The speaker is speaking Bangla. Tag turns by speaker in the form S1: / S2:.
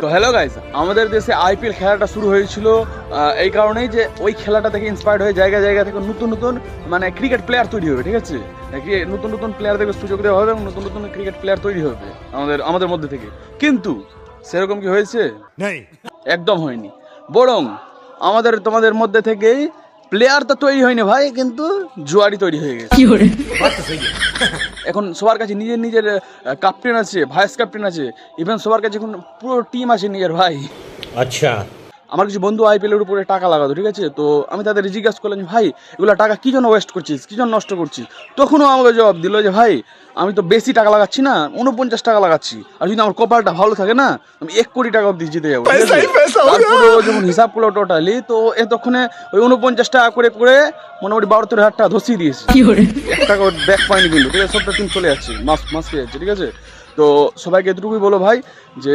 S1: তো হ্যালো গাইস, আমাদের দেশে আইপিএল খেলাটা শুরু হয়েছিল এই কারণেই যে ওই খেলাটা থেকে ইন্সপায়ার্ড হয়ে জায়গা জায়গা থেকে নতুন নতুন মানে ক্রিকেট প্লেয়ার তৈরি হবে, ঠিক আছে? নতুন নতুন প্লেয়ারদেরকে সুযোগ দেওয়া হবে এবং নতুন নতুন ক্রিকেট প্লেয়ার তৈরি হবে আমাদের মধ্যে থেকে। কিন্তু সেরকম কি হয়েছে? একদম হয়নি। বরং তোমাদের মধ্যে থেকেই প্লেয়ার তো তৈরি হয়নি ভাই, কিন্তু জুয়ারি তৈরি হয়ে গেছে। এখন সবার কাছে নিজের নিজের ক্যাপ্টেন আছে, ভাইস ক্যাপ্টেন আছে, ইভেন সবার কাছে এখন পুরো টিম আছে নিজের ভাই।
S2: আচ্ছা,
S1: আমার কিছু বন্ধু আইপিএলের উপরে টাকা লাগাতো, ঠিক আছে? তো আমি তাদের জিজ্ঞাসা করলাম যে ভাই এগুলো টাকা কী জন্য ওয়েস্ট করছিস, কী জন্য নষ্ট করছিস? তখনও আমাকে জবাব দিল যে ভাই আমি তো বেশি টাকা লাগাচ্ছি না, 49 টাকা লাগাচ্ছি, আর যদি আমার কপালটা ভালো থাকে না আমি 1 কোটি টাকা অব্দি জিতে যাবো। তারপরে যখন হিসাব করলো টোটালি, তো এতক্ষণে ওই 49 টাকা করে করে মোটামুটি 12-13 হাজার টাকা ধসিয়ে দিয়েছে। 1 টাকা ব্যাক পাইনি কিন্তু, ঠিক আছে? সবটা টিম চলে যাচ্ছে, মাস খেয়ে যাচ্ছে, ঠিক আছে? তো সবাইকে এতটুকুই বলো ভাই যে